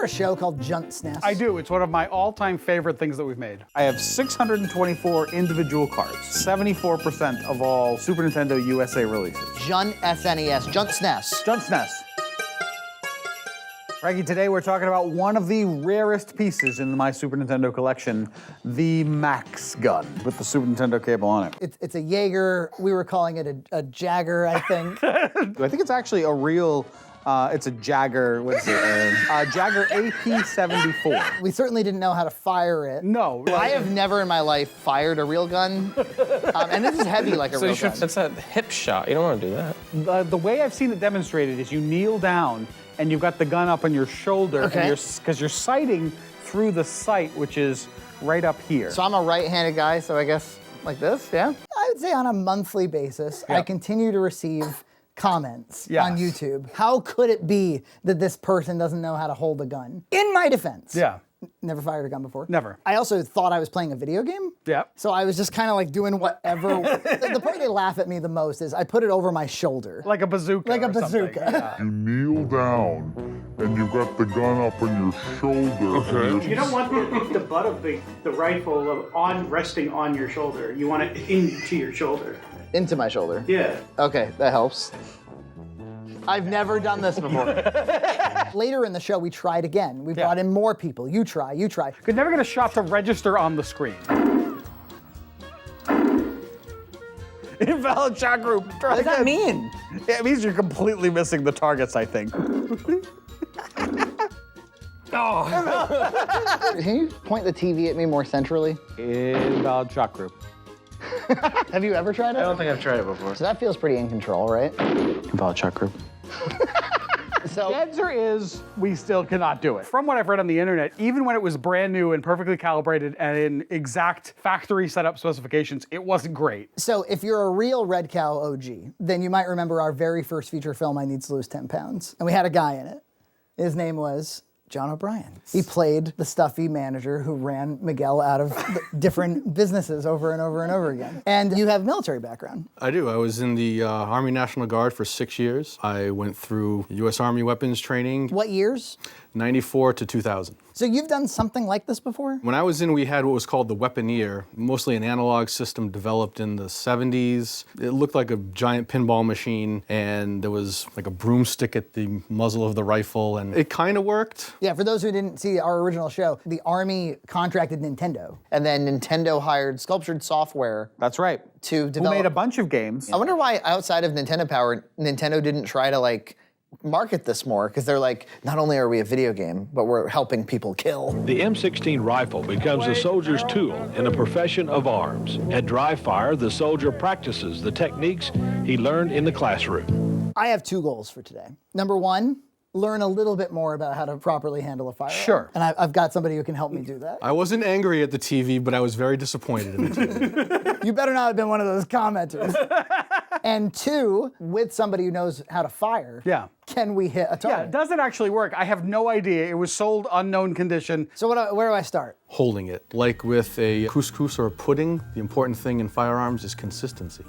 a show called SNES? I do. It's one of my all-time favorite things that we've made. I have 624 individual cards. 74% of all Super Nintendo USA releases. SNES. SNES. SNES. Frankie, today we're talking about one of the rarest pieces in my Super Nintendo collection, the M.A.C.S gun with the Super Nintendo cable on it. It's a Jaeger. We were calling it a Jagger, I think. I think it's actually a real, it's a Jagger, what is it? Jagger AP-74. We certainly didn't know how to fire it. No. I have never in my life fired a real gun. And this is heavy like a real gun. That's a hip shot. You don't want to do that. The way I've seen it demonstrated is you kneel down and you've got the gun up on your shoulder, okay, because you're sighting through the sight, which is right up here. So I'm a right-handed guy, so I guess like this, yeah? I would say on a monthly basis, I continue to receive comments on YouTube. How could it be that this person doesn't know how to hold a gun? In my defense. Yeah. Never fired a gun before. Never. I also thought I was playing a video game. Yeah. So I was just kind of like doing whatever. The part they laugh at me the most is I put it over my shoulder. Like a bazooka. Like a bazooka. Yeah. You kneel down and you've got the gun up on your shoulder. Okay. You don't want the butt of the rifle resting on your shoulder. You want it into your shoulder. Into my shoulder? Yeah. Okay, that helps. I've never done this before. Later in the show, we tried again. We brought in more people. You try, you try. Could never get a shot to register on the screen. Invalid shot group. Try What does that again. mean? It means you're completely missing the targets, I think. Can you point the TV at me more centrally? Invalid shot group. Have you ever tried it? I don't think I've tried it before. So that feels pretty in control, right? Invalid shot group. So The answer is we still cannot do it. From what I've read on the internet, even when it was brand new and perfectly calibrated and in exact factory setup specifications, it wasn't great. So if you're a real Red Cow OG, then you might remember our very first feature film, I Need to Lose 10 Pounds. And we had a guy in it. His name was John O'Brien. He played the stuffy manager who ran Miguel out of different businesses over and over and over again. And you have military background. I do. I was in the Army National Guard for 6 years. I went through U.S. Army weapons training. What years? 94 to 2000. So you've done something like this before? When I was in, we had what was called the Weaponeer, mostly an analog system developed in the 70s. It looked like a giant pinball machine, and there was like a broomstick at the muzzle of the rifle, and it kind of worked. Yeah, for those who didn't see our original show, the Army contracted Nintendo. And then Nintendo hired Sculptured Software That's right. to develop. Who made a bunch of games. I wonder why outside of Nintendo Power, Nintendo didn't try to like market this more, because they're like, not only are we a video game, but we're helping people kill. The M16 rifle becomes a soldier's tool in a profession of arms. At dry fire, the soldier practices the techniques he learned in the classroom. I have two goals for today. Number one, learn a little bit more about how to properly handle a firearm. Sure. And I've got somebody who can help me do that. I wasn't angry at the TV, but I was very disappointed in the TV. You better not have been one of those commenters. And two, with somebody who knows how to fire, can we hit a target? Yeah, does it actually work? I have no idea. It was sold unknown condition. So where do I start? Holding it. Like with a couscous or a pudding, the important thing in firearms is consistency.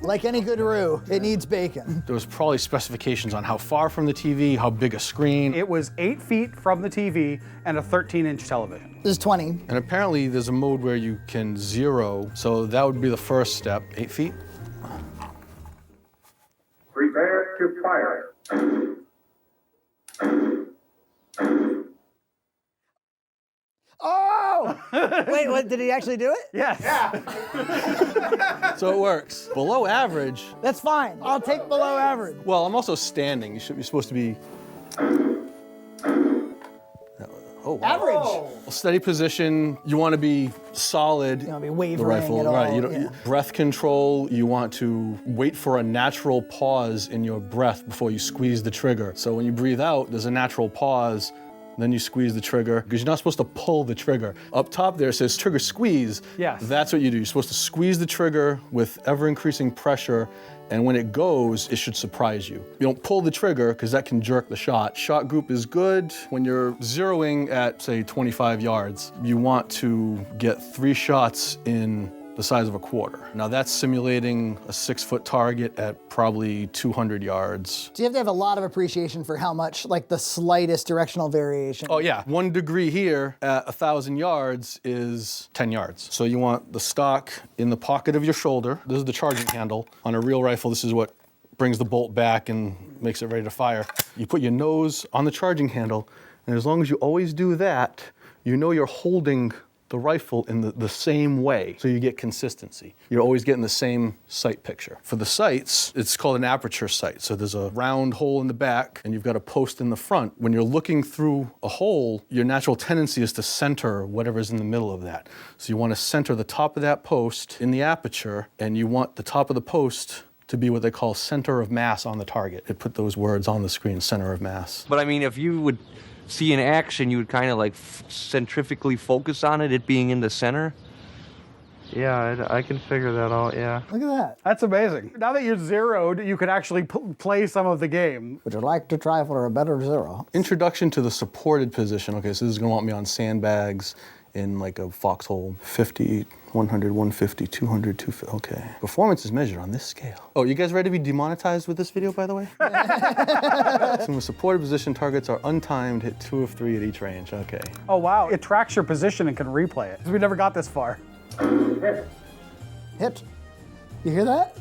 Like any good roux, it needs bacon. There was probably specifications on how far from the TV, how big a screen. It was 8 feet from the TV and a 13-inch television. This is 20. And apparently there's a mode where you can zero, so that would be the first step. 8 feet. Prepare to fire. Oh! Wait, what, did he actually do it? Yes. So it works. Below average. That's fine. I'll take below average. Well, I'm also standing. You're supposed to be. Oh, wow. Average. Steady position. You want to be solid. You want to be wavering the rifle, at all. right? You don't, breath control. You want to wait for a natural pause in your breath before you squeeze the trigger. So when you breathe out, there's a natural pause. Then you squeeze the trigger, because you're not supposed to pull the trigger. Up top there it says trigger squeeze. Yes. That's what you do. You're supposed to squeeze the trigger with ever-increasing pressure, and when it goes, it should surprise you. You don't pull the trigger, because that can jerk the shot. Shot group is good when you're zeroing at, say, 25 yards. You want to get 3 shots in the size of a quarter. Now that's simulating a 6-foot target at probably 200 yards. So you have to have a lot of appreciation for how much, like the slightest directional variation. Oh yeah, 1 degree here at 1,000 yards is 10 yards. So you want the stock in the pocket of your shoulder. This is the charging handle. On a real rifle, this is what brings the bolt back and makes it ready to fire. You put your nose on the charging handle, and as long as you always do that, you know you're holding the rifle in the same way, so you get consistency. You're always getting the same sight picture. For the sights, it's called an aperture sight. So there's a round hole in the back, and you've got a post in the front. When you're looking through a hole, your natural tendency is to center whatever's in the middle of that. So you want to center the top of that post in the aperture, and you want the top of the post to be what they call center of mass on the target. They put those words on the screen, center of mass. But I mean, if you would see an action, you would kind of like centrifugally focus on it being in the center. Yeah, I can figure that out, yeah. Look at that. That's amazing. Now that you're zeroed, you could actually play some of the game. Would you like to try for a better zero? Introduction to the supported position. Okay, so this is gonna want me on sandbags in like a foxhole. 50, 100, 150, 200, 250, okay. Performance is measured on this scale. Oh, you guys ready to be demonetized with this video, by the way? So in the supported position, targets are untimed, hit 2 of 3 at each range, okay. Oh wow, it tracks your position and can replay it. We never got this far. Hit. You hear that?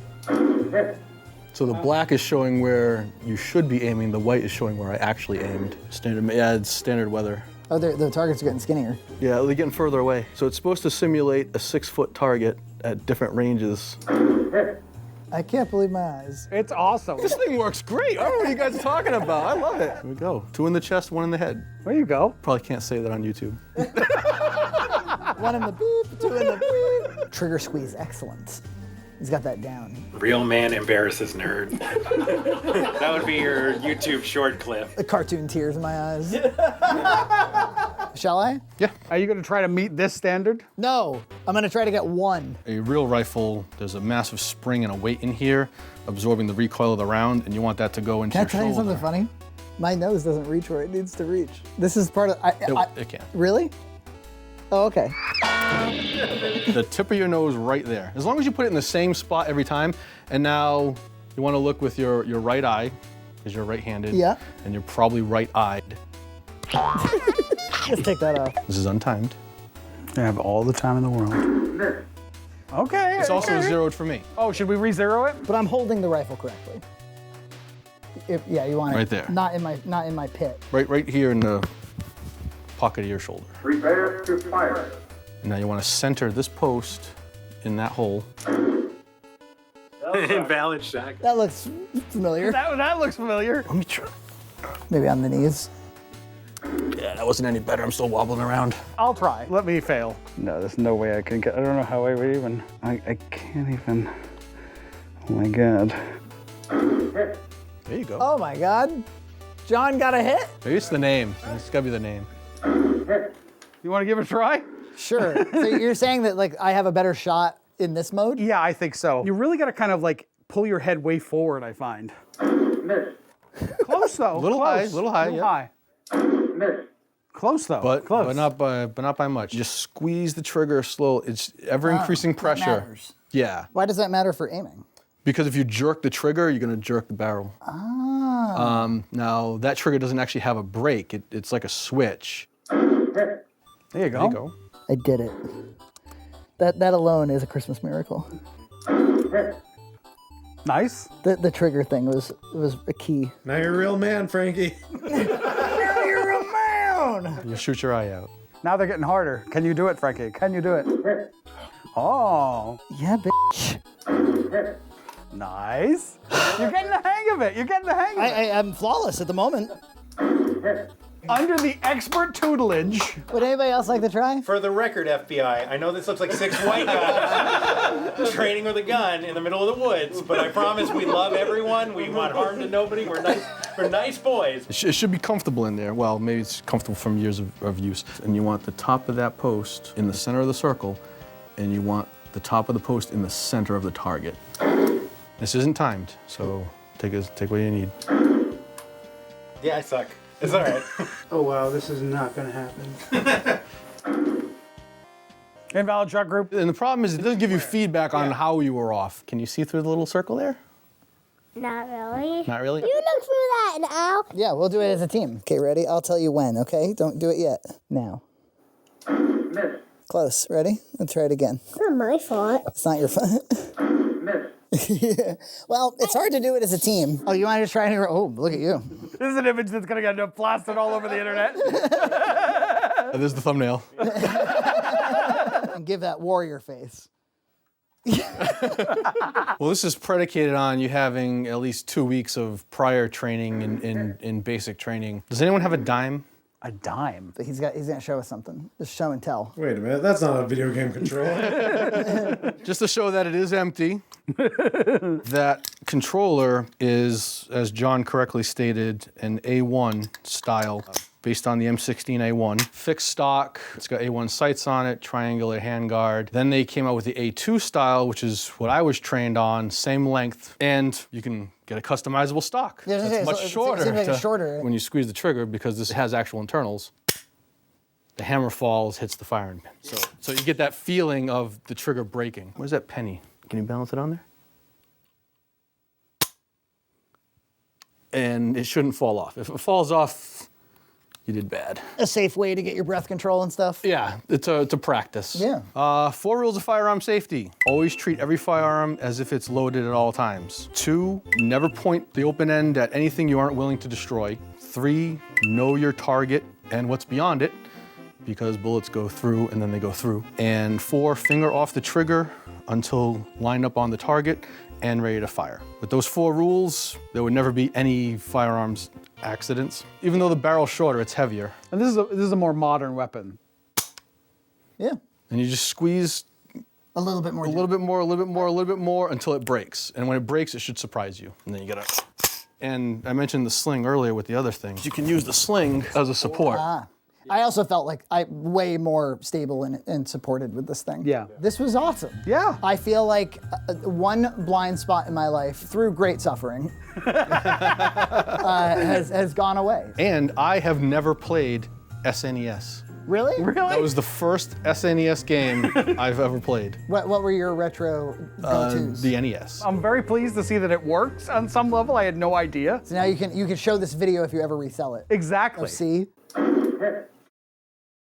So the black is showing where you should be aiming, the white is showing where I actually aimed. Standard, yeah, it's standard weather. Oh, the targets are getting skinnier. Yeah, they're getting further away. So it's supposed to simulate a 6-foot target at different ranges. I can't believe my eyes. It's awesome. This thing works great. I don't know what you guys are talking about. I love it. Here we go. 2 in the chest, 1 in the head. There you go. Probably can't say that on YouTube. 1 in the beep, 2 in the beep. Trigger squeeze, excellent. He's got that down. Real man embarrasses nerd. That would be your YouTube short clip. The cartoon tears in my eyes. Shall I? Yeah. Are you gonna try to meet this standard? No, I'm gonna try to get 1. A real rifle, there's a massive spring and a weight in here, absorbing the recoil of the round, and you want that to go into Can I your tell you shoulder. something funny? My nose doesn't reach where it needs to reach. This is part of, It can. Really? Oh, okay. The tip of your nose right there. As long as you put it in the same spot every time, and now you want to look with your right eye, because you're right-handed. Yeah. And you're probably right-eyed. Just take that off. This is untimed. I have all the time in the world. Okay. It's also zeroed for me. Oh, should we re-zero it? But I'm holding the rifle correctly. Yeah, you want it Right there. Not in my pit. Right here in the pocket of your shoulder. Prepare to fire. And now you want to center this post in that hole. Invalid shot. That looks familiar. That looks familiar. Let me try. Maybe on the knees. Yeah, that wasn't any better. I'm still wobbling around. I'll try. Let me fail. No, there's no way I can get, I don't know how I would even, I can't even, oh my God. There you go. Oh my God. John got a hit? Maybe it's the name. It's gotta be the name. You want to give it a try? Sure. So you're saying that like I have a better shot in this mode? Yeah, I think so. You really got to kind of like pull your head way forward, I find. Close though. Little Close. high, little high, Little yeah. high. Close though. But close. not by much. Just squeeze the trigger slow. It's ever increasing that pressure. matters. Yeah. Why does that matter for aiming? Because if you jerk the trigger, you're gonna jerk the barrel. Ah. Now that trigger doesn't actually have a brake. It's like a switch. There you go. There you go. I did it. That alone is a Christmas miracle. Nice. The trigger thing was a key. Now you're a real man, Frankie. You're a man! You shoot your eye out. Now they're getting harder. Can you do it, Frankie? Can you do it? Oh, Yeah, bitch. nice. You're getting the hang of it. You're getting the hang of it. I'm flawless at the moment. Under the expert tutelage. Would anybody else like to try? For the record, FBI, I know this looks like 6 white guys training with a gun in the middle of the woods, but I promise we love everyone. We want harm to nobody. We're nice boys. It should be comfortable in there. Well, maybe it's comfortable from years of use. And you want the top of that post in the center of the circle, and you want the top of the post in the center of the target. This isn't timed, so take what you need. Yeah, I suck. It's all right. Oh wow, this is not gonna happen. Invalid truck group. And the problem is it doesn't give you feedback on how you were off. Can you see through the little circle there? Not really. Not really? You look through that now. Yeah, we'll do it as a team. Okay, ready? I'll tell you when, okay? Don't do it yet. Now. Miss. Close. Ready? Let's try it again. It's not my fault. It's not your fault. Miss. Yeah. Well, it's hard to do it as a team. Oh, you want to just try it? Oh, look at you. This is an image that's gonna get plastered all over the internet. There's the thumbnail. And give that warrior face. Well, this is predicated on you having at least 2 weeks of prior training in basic training. Does anyone have a dime? A dime. But he's gonna show us something. Just show and tell. Wait a minute, that's not a video game controller. Just to show that it is empty. That controller is, as John correctly stated, an A1 style, based on the M16A1. Fixed stock, it's got A1 sights on it, triangular handguard. Then they came out with the A2 style, which is what I was trained on, same length, and you can get a customizable stock. Yeah, It's much shorter, It seems like it's shorter. when you squeeze the trigger, because this has actual internals. The hammer falls, hits the firing pin. So you get that feeling of the trigger breaking. Where's that penny? Can you balance it on there? And it shouldn't fall off. If it falls off, you did bad. A safe way to get your breath control and stuff. Yeah, it's a practice. Yeah. 4 rules of firearm safety. Always treat every firearm as if it's loaded at all times. 2, never point the open end at anything you aren't willing to destroy. 3, know your target and what's beyond it, because bullets go through and then they go through. And 4, finger off the trigger until lined up on the target and ready to fire. With those 4 rules, there would never be any firearms accidents. Even though the barrel's shorter, it's heavier. And this is a more modern weapon. Yeah. And you just squeeze a little bit more, a little bit more, a little bit more, a little bit more until it breaks. And when it breaks, it should surprise you. And then you gotta. And I mentioned the sling earlier with the other things. You can use the sling as a support. I also felt like I'm way more stable and supported with this thing. Yeah. This was awesome. Yeah. I feel like one blind spot in my life, through great suffering, has gone away. And I have never played SNES. Really? That was the first SNES game I've ever played. What were your retro go-tos? The NES. I'm very pleased to see that it works on some level. I had no idea. So now you can show this video if you ever resell it. Exactly. See? Hit.